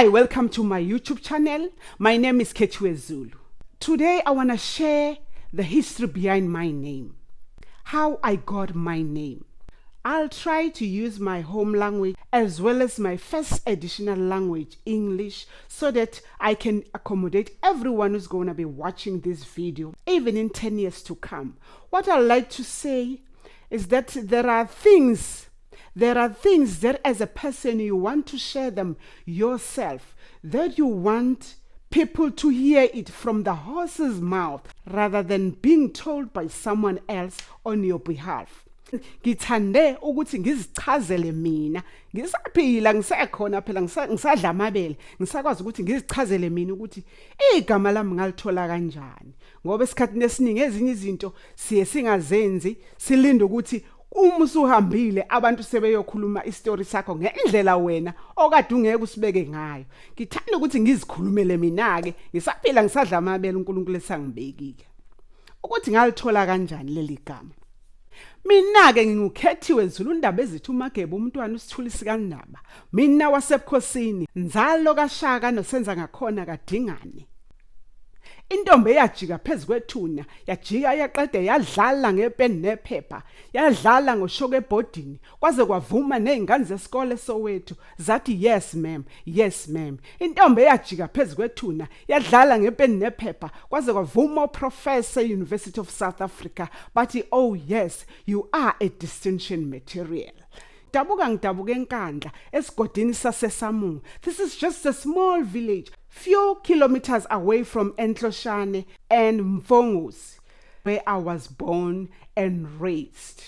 Hi, welcome to my YouTube channel. My name is Khethiwe Zulu. Today I want to share the history behind my name, how I got my name. I'll try to use my home language as well as my first additional language, English, so that I can accommodate everyone who's going to be watching this video, even in 10 years to come. What I'd like to say is that there are things that as a person you want to share them yourself, that you want people to hear it from the horse's mouth rather than being told by someone else on your behalf. Ngithande ukuthi ngizichazele mina, ngisaphila ngisekhona phela ngisadla amabele, ngisakwazi ukuthi ngizichazele mina ukuthi igama lami ngalithola kanjani. Ngoba esikhathini esiningi ezinye izinto siye singazenzi, silinde ukuthi uma usuhambile abantu sebeyokhuluma istory sakho ngendlela wena okade ungeke usibeke ngayo. Ngithanda ukuthi ngizikhulumele mina ke, ngisaphila ngisadla amabele uNkulunkulu esangibekile. Ukuthi ngalithola kanjani leli gama. Mina ke ngingukhethiwe Zulu, indaba ezithi uMageba umntwana usithulisi kaNdaba. Mina wasebukhosini, nzalo kaShaka nosenza ngakhona kadingane. Intombi eyajika phezukwethuna, yajika yaqeda yadlala ngepeni nephepha, yadlala ngoshoko ebhodini, kwaze kwavuma nezingane zesikole Soweto zathi yes ma'am, yes ma'am. Intombi eyajika phezukwethuna, yadlala ngepeni nephepha, kwaze kwavuma uprofessor University of South Africa, bathi oh yes, you are a distinction material. Ngidabuka enkandla esigodini saseSamungu. This is just a small village, few kilometers away from Entloshane and Mfongos, where I was born and raised.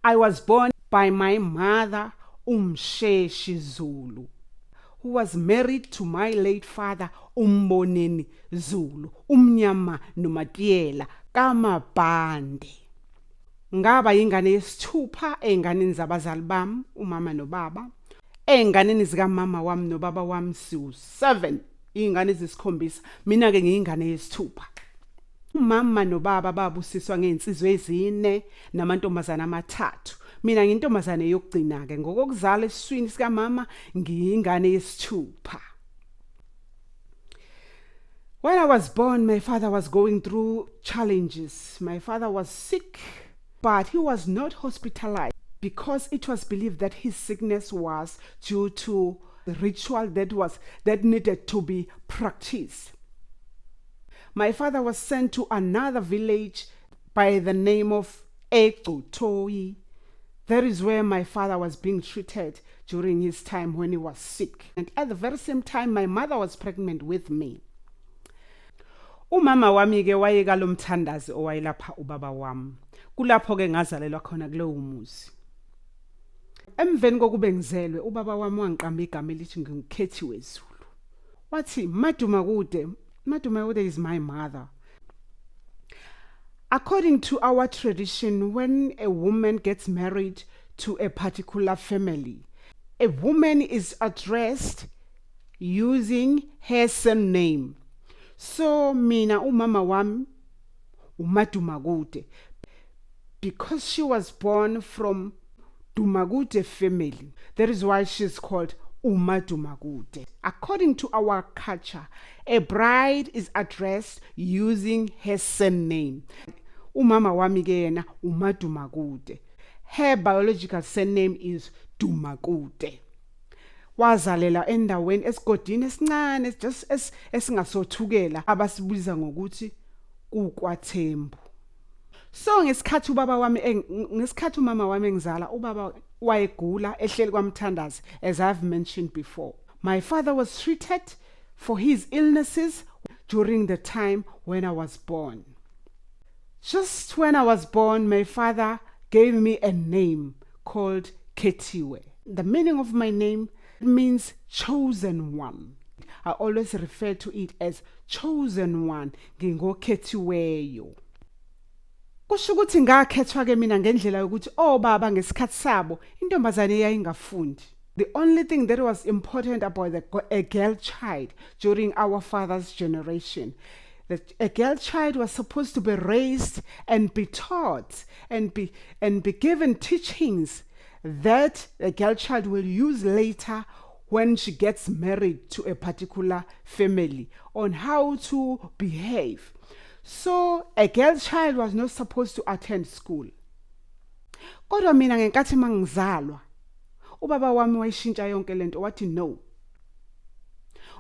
I was born by my mother, Khethiwe Zulu, who was married to my late father, Umboneni Zulu, Umnyama Nomatiela, Kamabande. Ngaba ingane yesithupha enganeni zabazali bami, umama nobaba. Enganeni zika mama wami nobaba wami siwu-7, ingane ezisikhombisa. Mina ke ngiyingane yesithupha. Umama nobaba babusiswa ngeinsizwe ezine namantombazana amathathu. Mina ngiyintombazane yokugcina ke, ngokuzala esiswini sika mama ngiyingane yesithupha. When I was born, my father was going through challenges. My father was sick, but he was not hospitalized because it was believed that his sickness was due to the ritual that needed to be practiced. My father was sent to another village by the name of Ekutoi. That is where my father was being treated during his time when he was sick. And at the very same time, my mother was pregnant with me. Umama wami ke wayeka lo mthandazi owayelapha ubaba wami. Kulapho ke ngazalelwa khona kulowo muzi. Emveni kokube ngizelwe, ubaba wami wangiqamba igama elithi ngikhethiwe Zulu. Wathi Madumakude is my mother. According to our tradition, when a woman gets married to a particular family, a woman is addressed using her surname. So mina umama wami uMadumakude, because she was born from Dumakude family. That is why she's called uMadumakude. According to our culture, a bride is addressed using her surname. Umama wami ke yena uMadumakude. Her biological surname is Dumakude. Wazalela endaweni esigodini esincane just esingasothukela abasibuza ngokuthi kuKwaThembu. So ngesikhathi umama wami engizala, ubaba wayegula ehleli kwamthandazi, as I've mentioned before. My father was treated for his illnesses during the time when I was born. Just when I was born, my father gave me a name called Khethiwe. The meaning of my name means chosen one. I always refer to it as chosen one. Ngingokhethiweyo. Kusho ukuthi ngakhethwa ke mina ngendlela yokuthi baba ngesikhathi sabo intombazane yayingafundi. The only thing that was important about a girl child during our father's generation, that a girl child was supposed to be raised and be taught and be given teachings that a girl child will use later when she gets married to a particular family on how to behave. So a girl child was not supposed to attend school. Kodwa mina ngenkathi mangizalwa, ubaba wami wayishintsha yonke lento wathi no.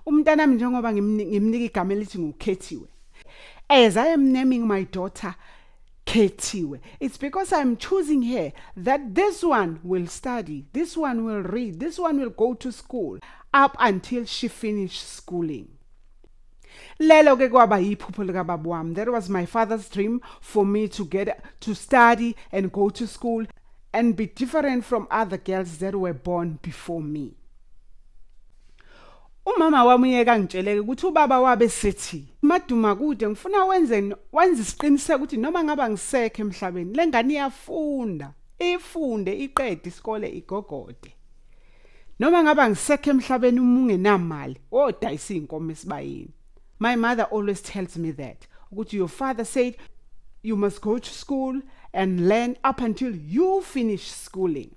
Umntanami njengoba ngimnika igama elithi nguKhethiwe. As I am naming my daughter Khethiwe, it's because I'm choosing her that this one will study, this one will read, this one will go to school up until she finished schooling. Lelo ke kwaba yiphupho lika baba wami. That was my father's dream for me to study and go to school and be different from other girls that were born before me. Umama wami yeka ngitsheleke ukuthi ubaba wabe sethi maduma kude ngifuna wenze isiqiniseko ukuthi noma ngaba ngisekho emhlabeni lengane iyafunda ifunde iqede isikole igogode. Noma ngaba ngisekho emhlabeni ungenamali odayisa inkomo esibayeni. My mother always tells me that your father said you must go to school and learn up until you finish schooling.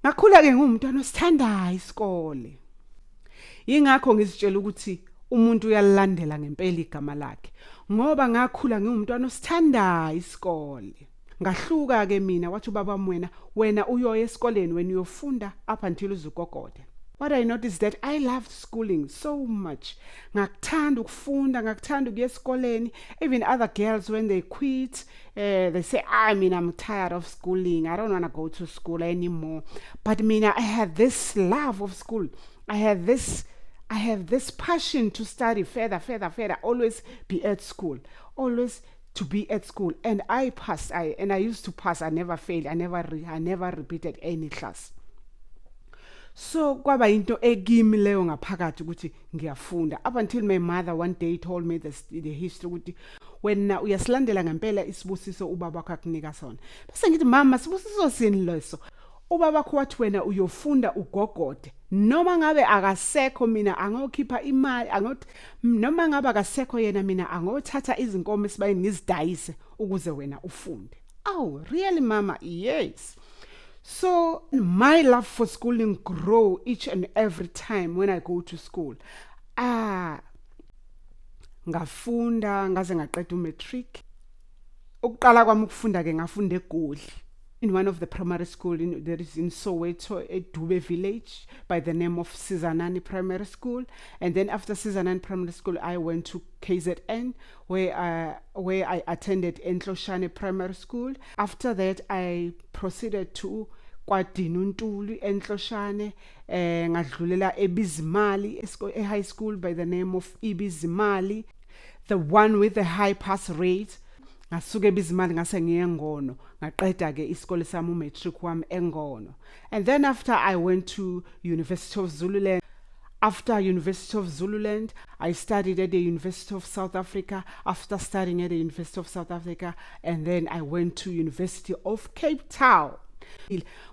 Ngakhula ke ngumntwana osithandayo isikole. Yingakho ngizitshela ukuthi umuntu uyalilandela ngempela igama lakhe ngoba ngakhula ngumntwana osithandayo isikole. Ngahluka ke mina wathi ubaba wena uyoya esikoleni when uyofunda up until uzugogode. What I noticed that I loved schooling so much. Ngakuthanda ukufunda, ngakuthanda ukuya esikoleni. Even other girls when they quit, they say, I'm tired of schooling. I don't want to go to school anymore. But I had this love of school. I have this passion to study further, always be at school. Always to be at school. And I passed. I used to pass. I never failed. I never repeated any class. So kwaba into egimi leyo ngaphakathi ukuthi ngiyafunda up until my mother one day told me the history ukuthi wena uyasilandela ngempela isibusiso ubaba wakho akunika sona. Bese ngithi mama sibusiso sini leso? Ubaba wakho wathi wena uyofunda ugogode noma ngabe akasekho mina angokhipha imali noma ngabe akasekho yena mina angothatha izinkomo esibayeni ngizidayise ukuze wena ufunde. Oh really mama? Yes. So my love for schooling grow each and every time when I go to school. Ngafunda ngaze ngaqeda umatric. Ukuqala kwami ukufunda ke ngafunda eGoli. In one of the primary school that is in Soweto, at Dube village, by the name of Sizanani Primary School. And then after Sizanani Primary School, I went to KZN, where I attended Entloshane Primary School. After that, I proceeded to KwaDinuntuli Entloshane, ngadlulela eBizimali, a high school by the name of Ibizimali, the one with the high pass rate. Ngasuke eBizimali ngase ngiyengono ngaqeda ke isikole sami umatric wami engono. And then after I went to University of Zululand. After University of Zululand, I studied at the University of South Africa. After studying at the University of South Africa, and then I went to University of Cape Town.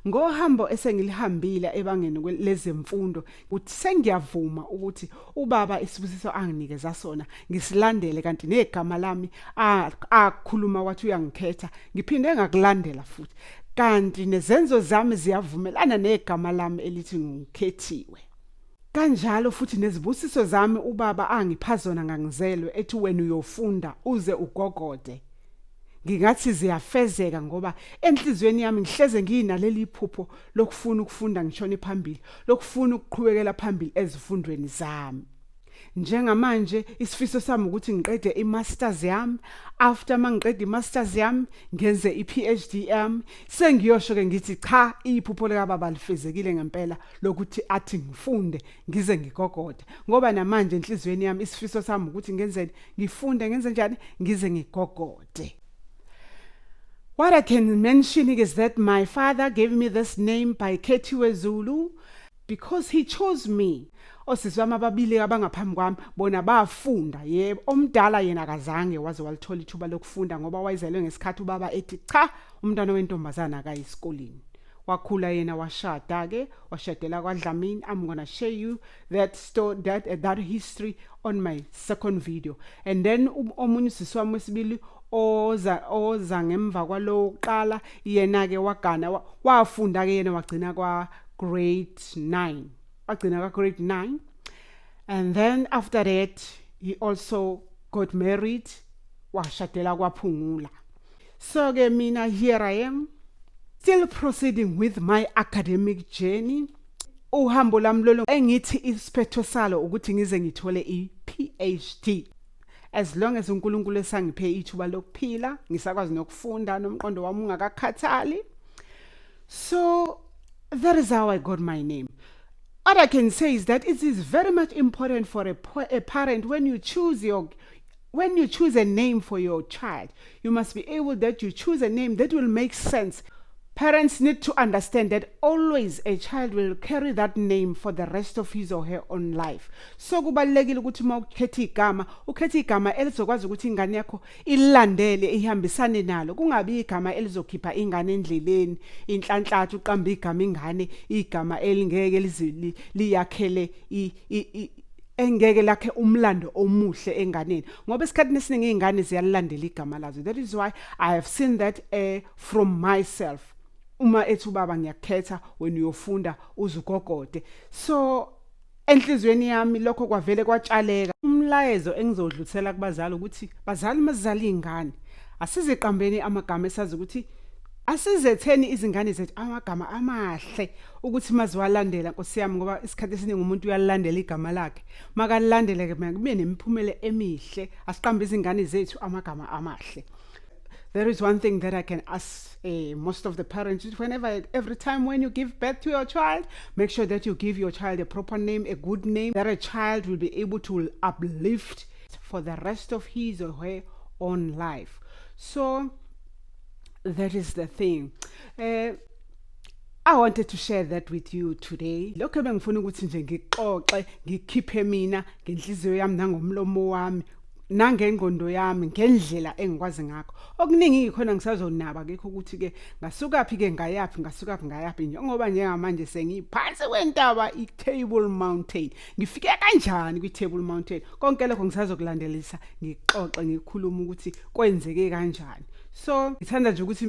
Ngohambo esengilihambile ebangeni lezemfundo uthi sengiyavuma ukuthi ubaba isibusiso anginikeza sona ngisilandele kanti negama lami akhuluma wathi uyangikhetha ngiphinde ngakulandela futhi kanti nezenzo zami ziyavumelana negama lami elithi nguKhethiwe. Kanjalo futhi nezibusiso zami ubaba angipha zona ngangizelwe ethi wena uyofunda uze ugogode. Ngingathi ziyafezeka ngoba enhlizweni yami ngihleze nginaleli iphupho lokufuna ukufunda ngishone phambili, lokufuna ukuqhubekela phambili ezifundweni zami. Njengamanje isifiso sami ukuthi ngiqede iMasters yami. After mangiqede iMasters yami ngenze iPhD yami. Sengiyosho ke ngithi cha iphupho lika baba lifezekile ngempela lokuthi athi ngifunde ngize ngigogode. Ngoba namanje enhlizweni yami isifiso sami ukuthi ngenzeni ngifunde ngenze njani ngize ngigogode. What I can mention is that my father gave me this name by Khethiwe Zulu because he chose me. Osisi wami ababili abangaphambi kwami bona bafunda yebo omdala yena akazange waze walithola ithuba lokufunda ngoba wayezelwe ngesikhathi ubaba ethi cha umntwana wentombazana akayisikoleni. Wakhula yena washada ke washadela kwaDlamini. I'm going to share you that story that history on my second video. And then omunye usisi wami wesibili oza ngemva kwalo qala yena ke wagana wafunda ke yena wagcina kwa grade 9. wagcina grade 9. And then after that, he also got married, washadela kwaphungula. So ke mina, here I am, still proceeding with my academic journey. Uhambo lami lolo engithi isiphetho salo ukuthi ngize ngithole i-PhD. As long as uNkulunkulu esangiphe ithuba lokuphila, ngisakwazi nokufunda nomqondo wami ungakakhathali. So that is how I got my name. What I can say is that it is very much important for a parent when you choose a name for your child, you must be able that you choose a name that will make sense. Parents need to understand that always a child will carry that name for the rest of his or her own life. So kubalekile ukuthi ukhetha igama elizokwazi ukuthi ingane yakho ilandele ihambisane nalo. Kungabi igama elizokhipha ingane endleleni, inhlanhlathu uqamba igama ingane, igama elingeke liyakhele engeke lakhe umlando omuhle enganeni, ngoba esikhathini esiningi izingane ziyalandela igama lazo. That is why I have seen that from myself. Uma ethi ubaba ngiyakhetha when uyofunda uzugogode. So enhlizweni yami lokho kwavele kwatshaleka. Umlayezo engizodlulisela kubazali ukuthi bazali mazizala izingane asiziqambeni amagama esazi ukuthi asizetheni izingane zethu amagama amahle ukuthi maziwalandela Nkosi yami, ngoba isikhathi esiningi umuntu uyalandela igama lakhe. Makalandele ke kube nemiphumela emihle, asiqambe izingane zethu amagama amahle. There is one thing that I can ask most of the parents, every time when you give birth to your child, make sure that you give your child a proper name, a good name, that a child will be able to uplift for the rest of his or her own life. So that is the thing. I wanted to share that with you today. Lokho bengifuna ukuthi nje ngixoxe, ngikhiphe mina ngenhliziyo yami nangomlomo wami, nangengqondo yami ngendlela engikwazi ngakho. Okuningi ikhona ngisazonaba kekho ukuthi ke ngasukaphi ke ngayaphi njengoba njengamanje sengiphansi kwentaba iTable Mountain. Ngifike kanjani kwiTable Mountain? Konke lokho ngisazokulandelisa, ngixoxe ngikhuluma ukuthi kwenzeke kanjani. So ngithanda nje ukuthi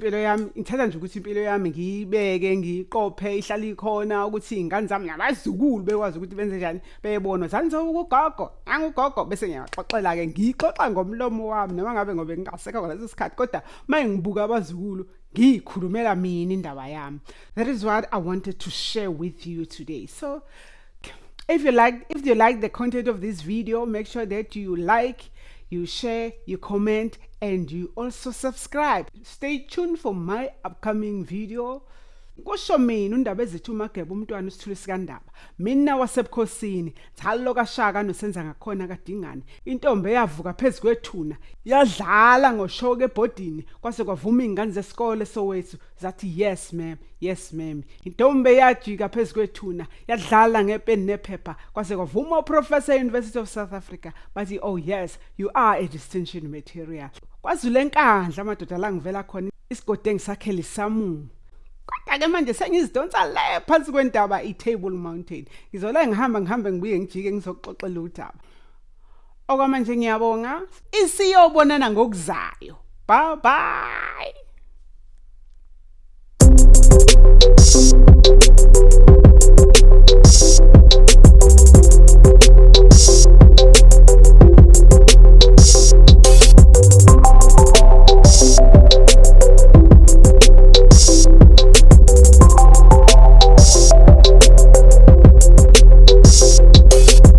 impilo yami ngiyibeke ngiqophe ihlala ikhona ukuthi ingane zami nabazukulu bekwazi ukuthi benze njani, beyibona zanzo ukugogo angugogo bese ngiyaxoxela ke ngixoxa ngomlomo wami noma ngabe ngobe ngingasekho ngaleso sikhathi, kodwa mangibuka abazukulu ngikhulumela mina indaba yami. That is what I wanted to share with you today. So if you like the content of this video, make sure that you like, you share, you comment, and you also subscribe. Stay tuned for my upcoming video. Kusho mina undaba ezithi uMageba umntwana usithule sikandaba. Mina wasebukhosini, thalo kaShaka nosenza ngakhona kadingane. Intombi yavuka phezulu kwethuna, yadlala ngoshoke ebhodini, kwase kwavuma izingane zesikole Soweto zathi yes ma'am. Intombi yajika phezulu kwethuna, yadlala ngepeni nephepha, kwase kwavuma uprofessor University of South Africa bathi oh yes, you are a distinction material. Kwazule enkandla amadoda la ngivela khona isigode engisakhele isamu. Kodwa ke manje sengizidonsa le phansi kwentaba iTable Mountain. Ngizola ngihambe ngibuye ngijike ngizoxoxela udaba. Okwamanje ngiyabonga. Isiyobonana ngokuzayo. Bye bye.